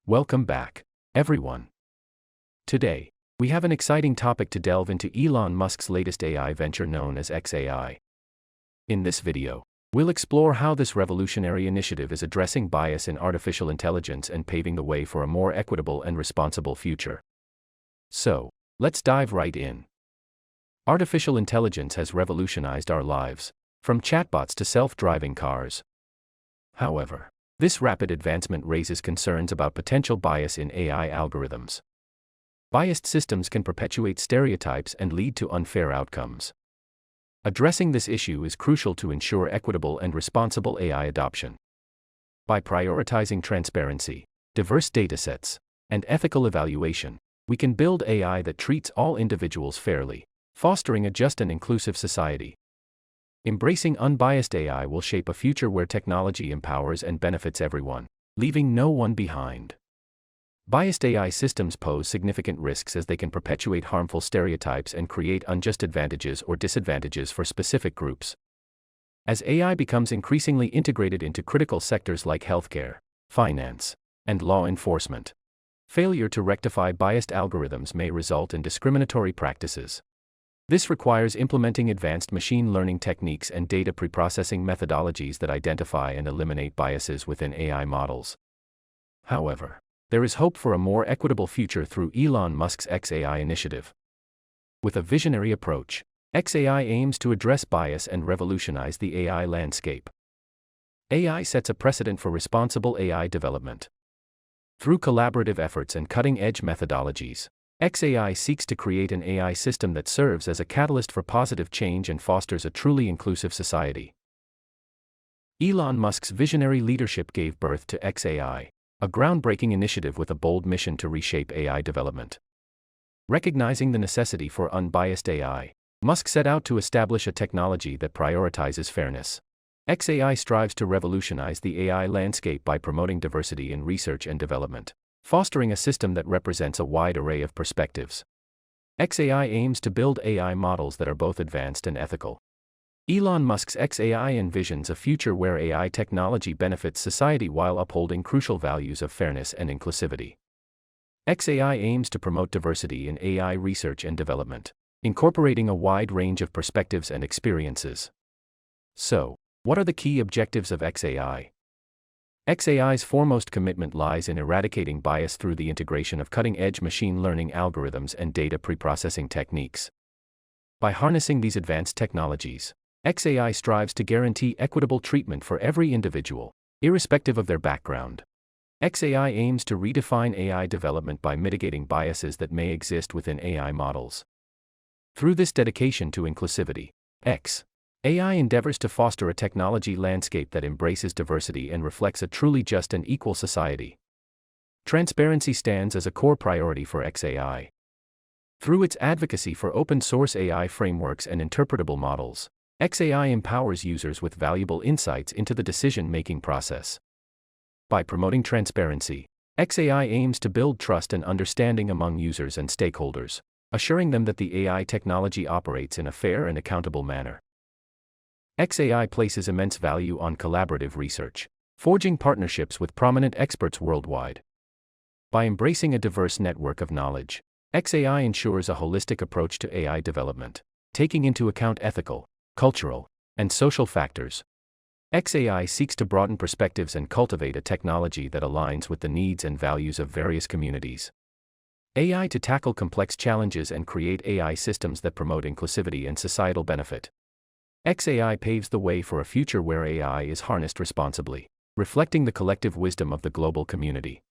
Welcome back, everyone. Today, we have an exciting topic to delve into: Elon Musk's latest AI venture known as xAI. In this video, we'll explore how this revolutionary initiative is addressing bias in artificial intelligence and paving the way for a more equitable and responsible future. So, let's dive right in. Artificial intelligence has revolutionized our lives, from chatbots to self-driving cars. However, this rapid advancement raises concerns about potential bias in AI algorithms. Biased systems can perpetuate stereotypes and lead to unfair outcomes. Addressing this issue is crucial to ensure equitable and responsible AI adoption. By prioritizing transparency, diverse datasets, and ethical evaluation, we can build AI that treats all individuals fairly, fostering a just and inclusive society. Embracing unbiased AI will shape a future where technology empowers and benefits everyone, leaving no one behind. Biased AI systems pose significant risks as they can perpetuate harmful stereotypes and create unjust advantages or disadvantages for specific groups. As AI becomes increasingly integrated into critical sectors like healthcare, finance, and law enforcement, failure to rectify biased algorithms may result in discriminatory practices. This requires implementing advanced machine learning techniques and data preprocessing methodologies that identify and eliminate biases within AI models. However, there is hope for a more equitable future through Elon Musk's xAI initiative. With a visionary approach, xAI aims to address bias and revolutionize the AI landscape. AI sets a precedent for responsible AI development. Through collaborative efforts and cutting-edge methodologies, xAI seeks to create an AI system that serves as a catalyst for positive change and fosters a truly inclusive society. Elon Musk's visionary leadership gave birth to xAI, a groundbreaking initiative with a bold mission to reshape AI development. Recognizing the necessity for unbiased AI, Musk set out to establish a technology that prioritizes fairness. xAI strives to revolutionize the AI landscape by promoting diversity in research and development, fostering a system that represents a wide array of perspectives. xAI aims to build AI models that are both advanced and ethical. Elon Musk's xAI envisions a future where AI technology benefits society while upholding crucial values of fairness and inclusivity. xAI aims to promote diversity in AI research and development, incorporating a wide range of perspectives and experiences. So, what are the key objectives of xAI? xAI's foremost commitment lies in eradicating bias through the integration of cutting-edge machine learning algorithms and data preprocessing techniques. By harnessing these advanced technologies, xAI strives to guarantee equitable treatment for every individual, irrespective of their background. xAI aims to redefine AI development by mitigating biases that may exist within AI models. Through this dedication to inclusivity, xAI endeavors to foster a technology landscape that embraces diversity and reflects a truly just and equal society. Transparency stands as a core priority for xAI. Through its advocacy for open-source AI frameworks and interpretable models, xAI empowers users with valuable insights into the decision-making process. By promoting transparency, xAI aims to build trust and understanding among users and stakeholders, assuring them that the AI technology operates in a fair and accountable manner. xAI places immense value on collaborative research, forging partnerships with prominent experts worldwide. By embracing a diverse network of knowledge, xAI ensures a holistic approach to AI development, taking into account ethical, cultural, and social factors. xAI seeks to broaden perspectives and cultivate a technology that aligns with the needs and values of various communities. AI to tackle complex challenges and create AI systems that promote inclusivity and societal benefit. xAI paves the way for a future where AI is harnessed responsibly, reflecting the collective wisdom of the global community.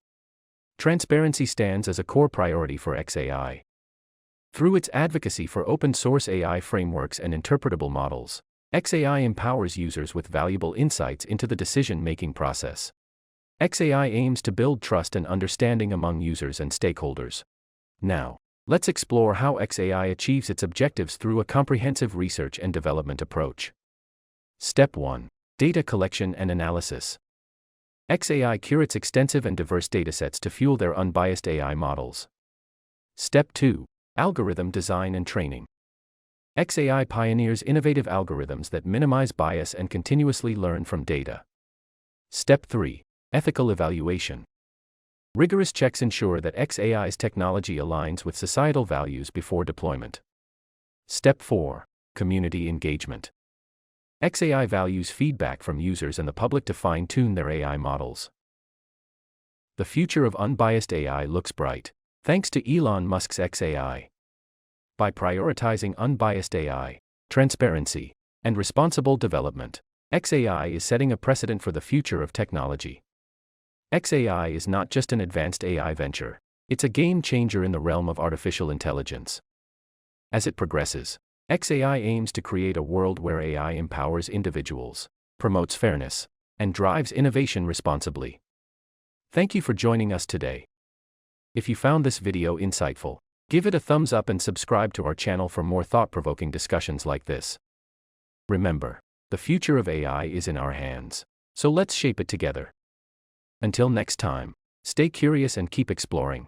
Transparency stands as a core priority for xAI. Through its advocacy for open-source AI frameworks and interpretable models, xAI empowers users with valuable insights into the decision-making process. xAI aims to build trust and understanding among users and stakeholders. Now, let's explore how xAI achieves its objectives through a comprehensive research and development approach. Step 1. Data collection and analysis. xAI curates extensive and diverse datasets to fuel their unbiased AI models. Step 2. Algorithm design and training. xAI pioneers innovative algorithms that minimize bias and continuously learn from data. Step 3. Ethical evaluation. Rigorous checks ensure that xAI's technology aligns with societal values before deployment. Step 4. Community engagement. xAI values feedback from users and the public to fine-tune their AI models. The future of unbiased AI looks bright, thanks to Elon Musk's xAI. By prioritizing unbiased AI, transparency, and responsible development, xAI is setting a precedent for the future of technology. xAI is not just an advanced AI venture, it's a game changer in the realm of artificial intelligence. As it progresses, xAI aims to create a world where AI empowers individuals, promotes fairness, and drives innovation responsibly. Thank you for joining us today. If you found this video insightful, give it a thumbs up and subscribe to our channel for more thought-provoking discussions like this. Remember, the future of AI is in our hands, so let's shape it together. Until next time, stay curious and keep exploring.